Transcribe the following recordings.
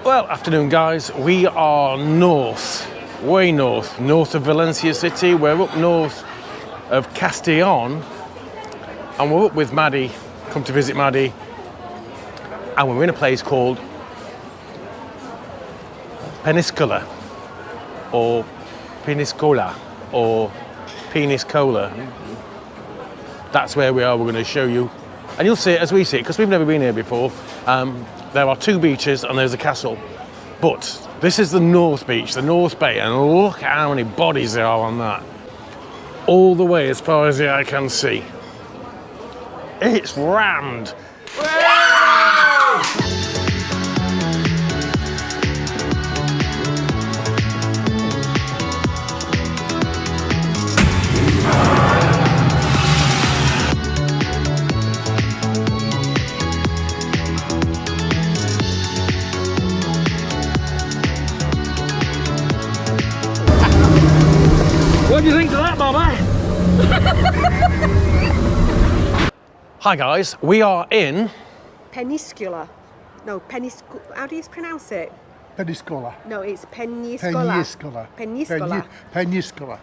Well, afternoon guys, we are north, way north of Valencia city. We're up north of Castellón and we're up with Maddie, come to visit Maddie, and we're in a place called Peniscola or Peniscola or Peniscola. That's where we are. We're going to show you, and you'll see it as we see it because we've never been here before. There are two beaches and there's a castle, but this is the North Beach, the North Bay, and look at how many bodies there are on that. All the way as far as the eye can see. It's rammed. What do you think of that, Bobby? Hi guys, we are in Peniscola. No, Peniscola. How do you pronounce it? Peniscola. No, it's Peñíscola. Peniscola. Peniscola.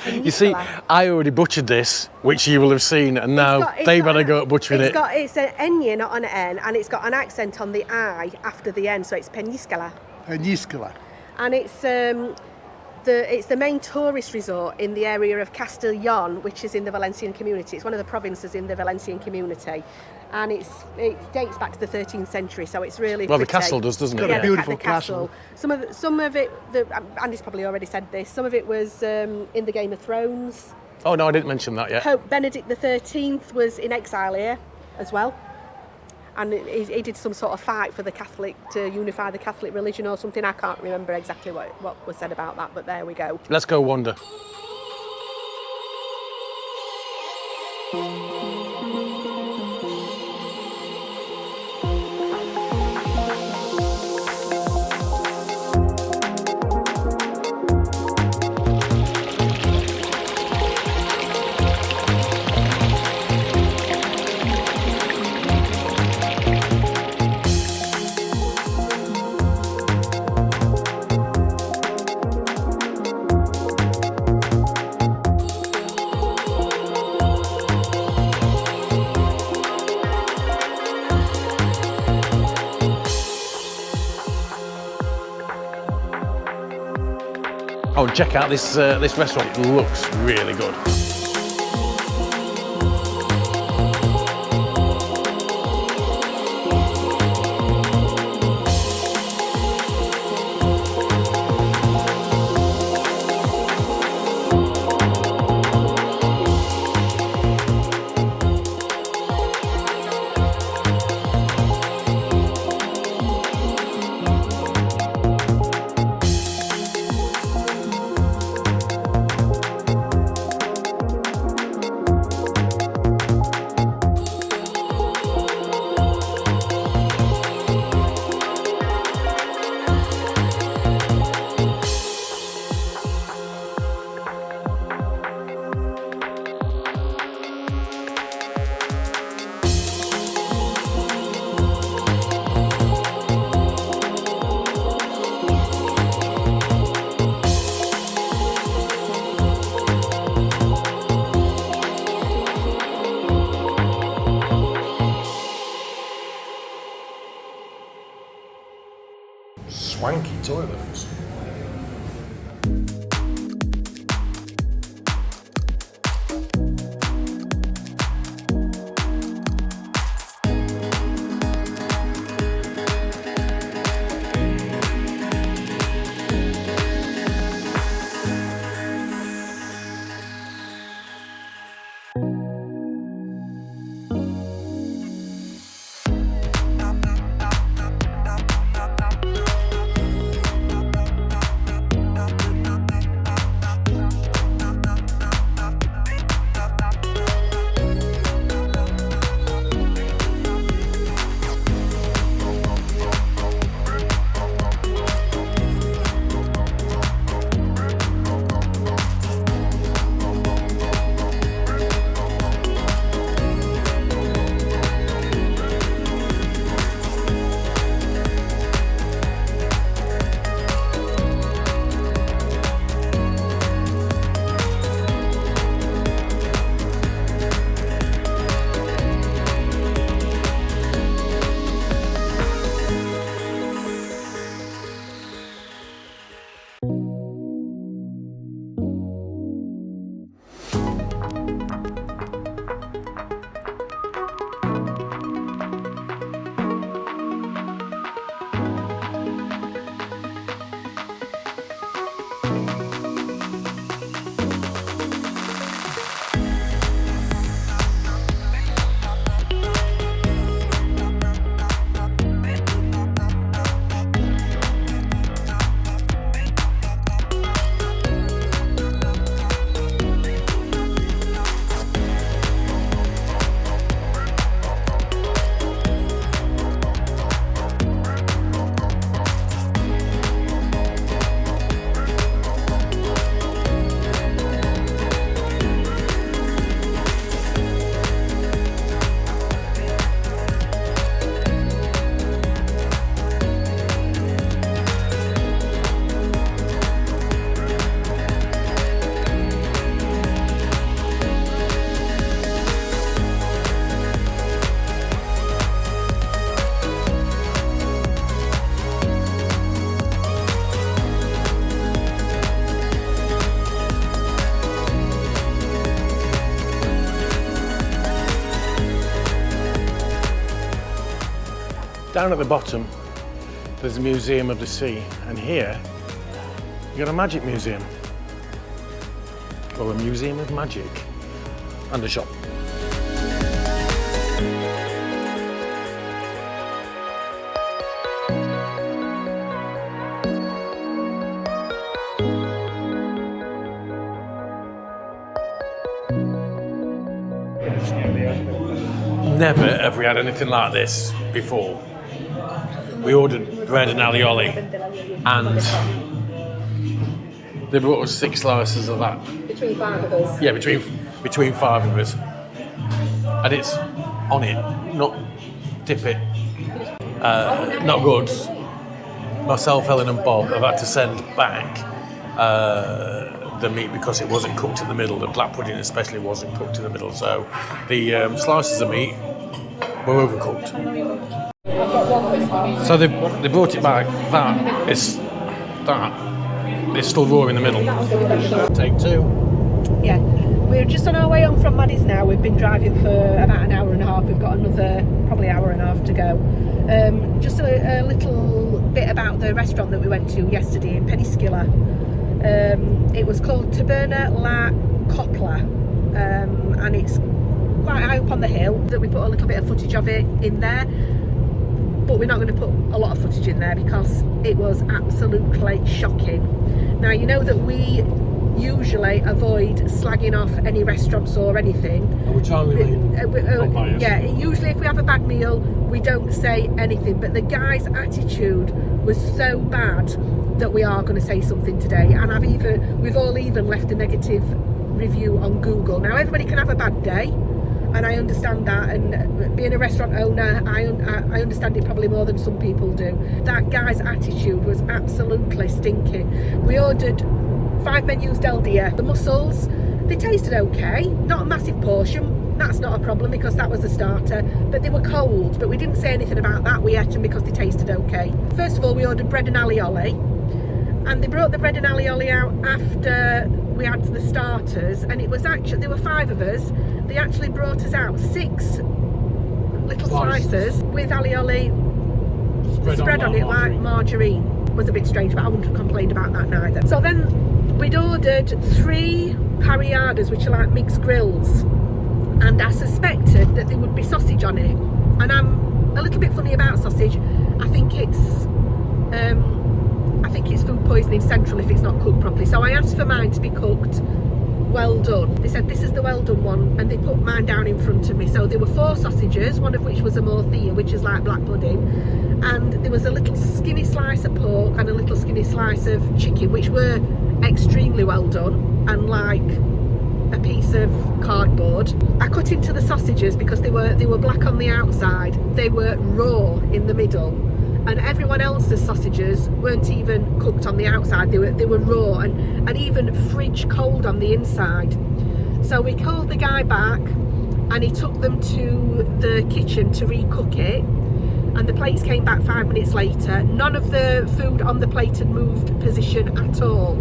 You see, I already butchered this, which you will have seen, and now they've had a go at butchering it. It's an N, not an N, and it's got an accent on the I after the N, so it's Peñíscola. Peniscola. And it's the main tourist resort in the area of Castellón, which is in the Valencian community. It's one of the provinces in the Valencian community, and it dates back to the 13th century, so it's really well, pretty. the castle does, doesn't it? Yeah, beautiful the castle. Some of it, Andy's probably already said this. Some of it was in the Game of Thrones. Oh no, I didn't mention that yet. Pope Benedict XIII was in exile here as well. And he did some sort of fight for the Catholic, to unify the Catholic religion or something. I can't remember exactly what was said about that, but there we go. Let's go wander. Oh, check out this restaurant. Looks really good. Swanky toilets. Down at the bottom, there's a Museum of the Sea, and here, you got a magic museum. Or a museum of magic. And a shop. Never have we had anything like this before. We ordered bread and alioli, and they brought us 6 slices of that. Between 5 of us. Yeah, between 5 of us, and it's on it, not dip it. Not good. Myself, Helen, and Bob have had to send back the meat because it wasn't cooked in the middle. The black pudding especially wasn't cooked in the middle, so the slices of meat were overcooked. So they brought it back. That is still raw in the middle. Take 2. Yeah, we're just on our way home from Maddie's now. We've been driving for about an hour and a half. We've got another probably hour and a half to go. Just a little bit about the restaurant that we went to yesterday in Peniscola. It was called Taberna la Copla, and it's quite high up on the hill. That we put a little bit of footage of it in there, but we're not going to put a lot of footage in there because it was absolutely shocking. Now, you know that we usually avoid slagging off any restaurants or anything. We're trying to remain yeah, usually if we have a bad meal, we don't say anything, but the guy's attitude was so bad that we are going to say something today. And we've all even left a negative review on Google. Now, everybody can have a bad day, and I understand that, and being a restaurant owner, I understand it probably more than some people do. That guy's attitude was absolutely stinking. We ordered 5 menus del dia. The mussels, they tasted okay, not a massive portion. That's not a problem because that was a starter, but they were cold, but we didn't say anything about that. We ate them because they tasted okay. First of all, we ordered bread and alioli, and they brought the bread and alioli out after we had the starters, and it was actually, there were 5 of us. They actually brought us out 6 little slices with alioli spread on it like margarine. It was a bit strange, but I wouldn't have complained about that neither. So then we'd ordered 3 parrilladas, which are like mixed grills, and I suspected that there would be sausage on it, and I'm a little bit funny about sausage. I think it's food poisoning central if it's not cooked properly, so I asked for mine to be cooked well done. They said this is the well done one, and they put mine down in front of me. So there were 4 sausages, one of which was a morcilla, which is like black pudding, and there was a little skinny slice of pork and a little skinny slice of chicken, which were extremely well done and like a piece of cardboard. I cut into the sausages because they were black on the outside, they were raw in the middle, and everyone else's sausages weren't even cooked on the outside. They were raw and even fridge cold on the inside. So we called the guy back, and he took them to the kitchen to recook it, and the plates came back 5 minutes later. None of the food on the plate had moved position at all,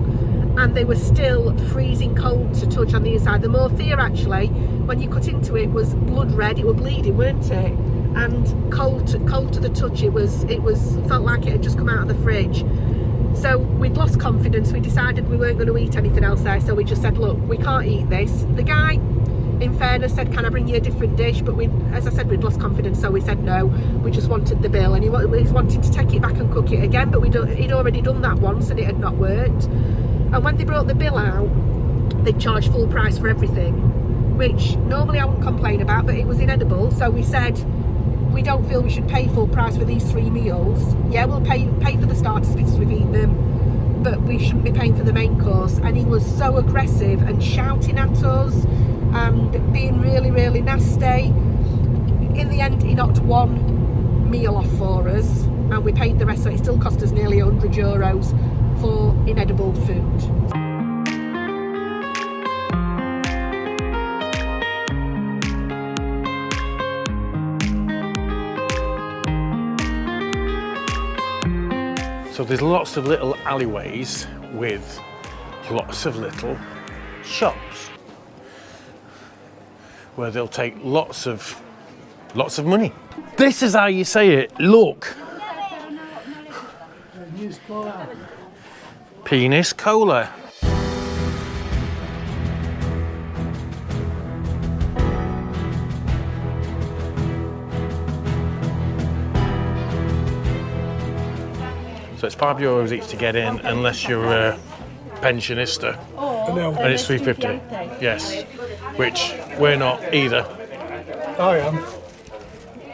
and they were still freezing cold to touch on the inside. The morcilla, actually, when you cut into it, was blood red. It was bleeding, weren't it? And cold to the touch. It felt like it had just come out of the fridge. So we'd lost confidence. We decided we weren't going to eat anything else there, so we just said, look, we can't eat this. The guy, in fairness, said, can I bring you a different dish? But as I said, we'd lost confidence, so we said no. We just wanted the bill, and he wanted to take it back and cook it again, but he'd already done that once and it had not worked. And when they brought the bill out, they charged full price for everything, which normally I wouldn't complain about, but it was inedible. So we said, we don't feel we should pay full price for these 3 meals. Yeah, we'll pay for the starters because we've eaten them, but we shouldn't be paying for the main course. And he was so aggressive and shouting at us and being really, really nasty. In the end, he knocked 1 meal off for us, and we paid the rest, so it still cost us nearly €100 for inedible food. So there's lots of little alleyways with lots of little shops where they'll take lots of money. This is how you say it. Look. Peniscola. So it's €5 each to get in, unless you're a pensionista, and it's $3.50. Yes, which we're not either. I am.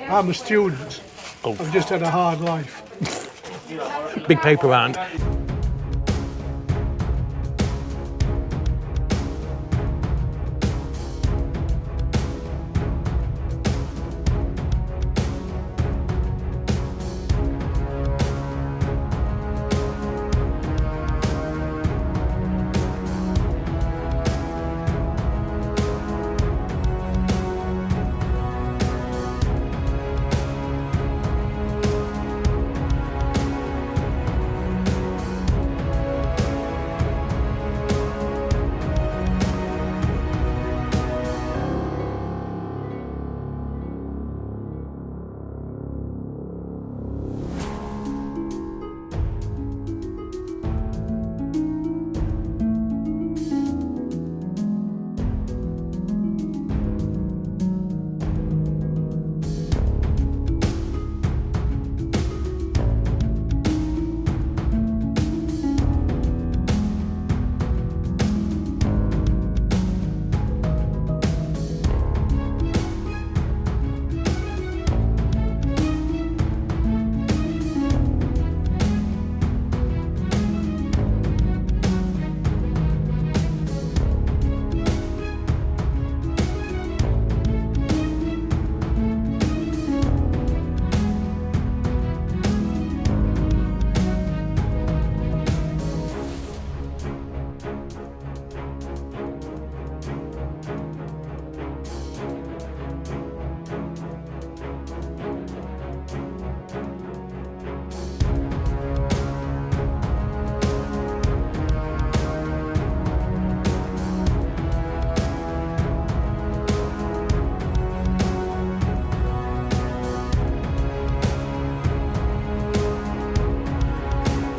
I'm a student. Oh. I've just had a hard life. Big paper round.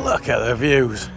Look at the views.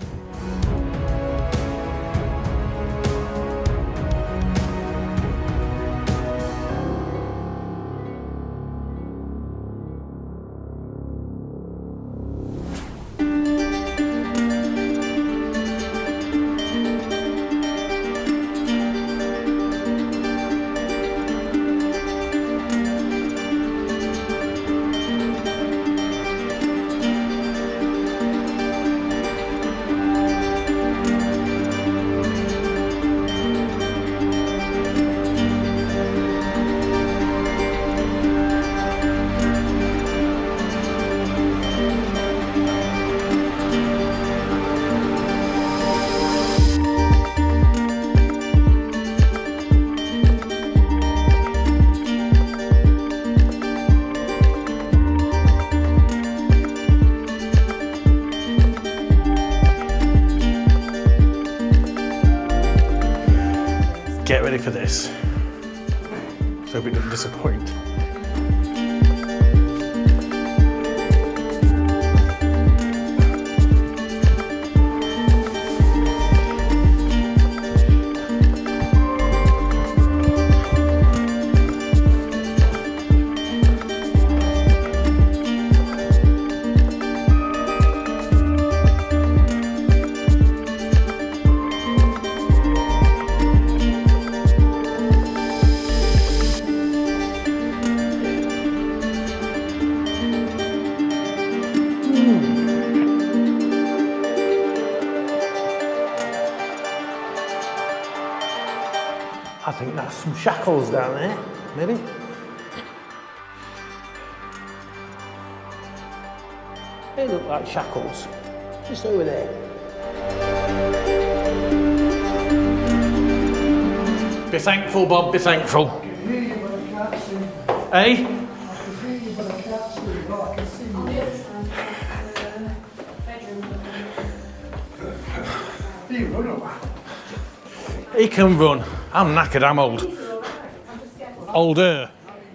Get ready for this. Let's hope it doesn't disappoint. I think that's some shackles down there, maybe. They look like shackles, just over there. Be thankful, Bob, be thankful. I can hear you, but I can't see. Eh? I can hear you, but I can't see. But I can see you. On the other side, bedroom. You run away. He can run. I'm knackered, I'm old. Older.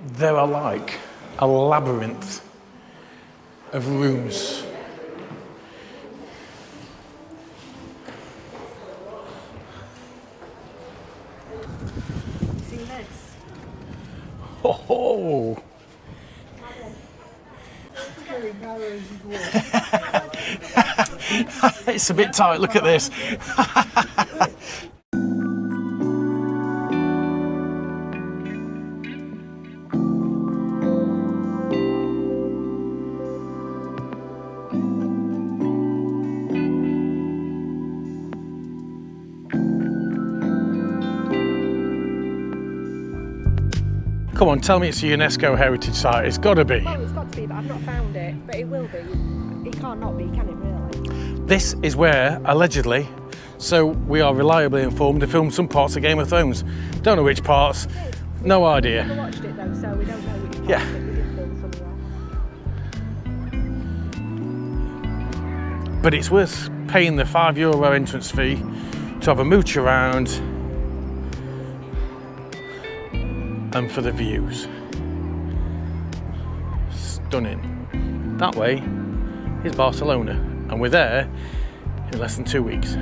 They're alike. a labyrinth of rooms. See this? Oh, It's very narrow as you walk. it's a bit tight, look at this. Come on, tell me it's a UNESCO heritage site. It's got to be. Oh, it's got to be, but I've not found it. But it will be. It can't not be, can it really? This is where, allegedly, so we are reliably informed, they filmed some parts of Game of Thrones. Don't know which parts, no We idea. never watched it though, so we don't know which part Yeah. of it we did film somewhere. But it's worth paying the €5 entrance fee to have a mooch around and for the views. Stunning. That way is Barcelona, and we're there in less than 2 weeks.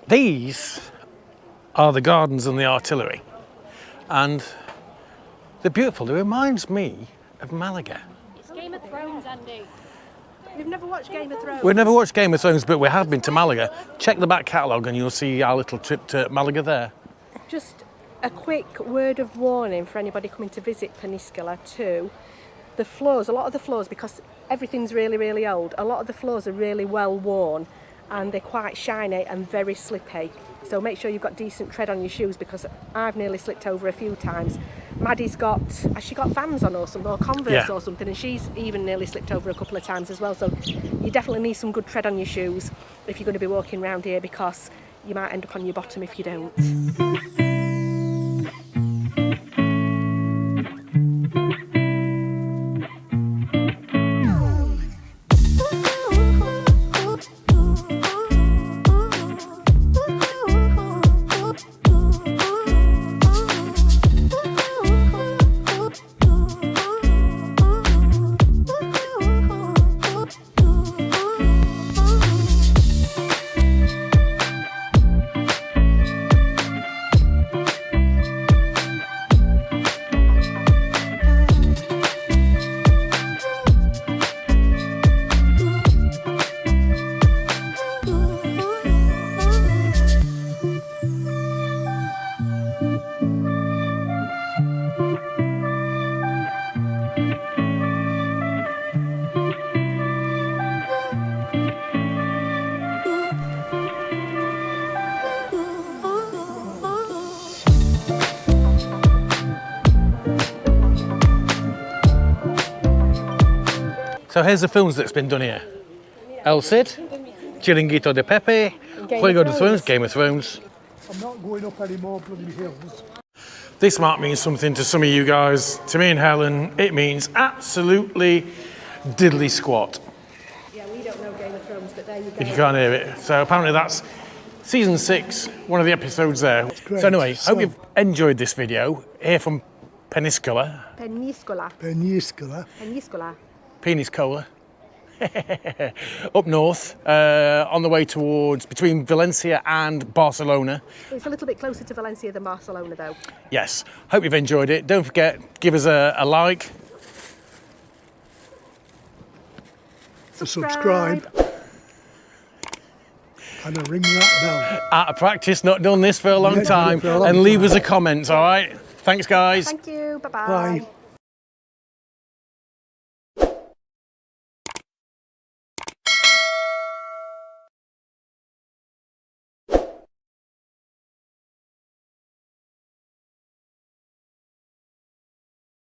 These are the gardens and the artillery, and they're beautiful. They reminds me of Malaga. It's Game of Thrones, Andy. We've never watched Game of Thrones. We've never watched Game of Thrones, but we have been to Malaga. Check the back catalogue and you'll see our little trip to Malaga there. Just a quick word of warning for anybody coming to visit Peniscola too. The floors, a lot of the floors, because everything's really, really old, a lot of the floors are really well worn and they're quite shiny and very slippy. So make sure you've got decent tread on your shoes, because I've nearly slipped over a few times. Maddie's got, has she got Vans on or something, or Converse Yeah. or something, and she's even nearly slipped over a couple of times as well. So you definitely need some good tread on your shoes if you're going to be walking around here, because you might end up on your bottom if you don't. So here's the films that's been done here. El Cid, Chiringuito de Pepe, Juego de Thrones, Game of Thrones. I'm not going up any more bloody hills. This might mean something to some of you guys. To me and Helen, it means absolutely diddly squat, Yeah, we don't know Game of Thrones, but there you go. if you can't hear it. So apparently that's season 6, one of the episodes there. great. So anyway, So- hope you've enjoyed this video here from Peniscola, Peñíscola. Peñíscola. Peñíscola. Peniscola, up north, on the way towards between Valencia and Barcelona. It's a little bit closer to Valencia than Barcelona though. Yes, hope you've enjoyed it. Don't forget, give us a like. Subscribe. And a ring that bell. Out of practice, not done this for a long Yeah, time. for a long And leave time. us a comment, all right? Thanks, guys. Thank you. Bye-bye. Bye.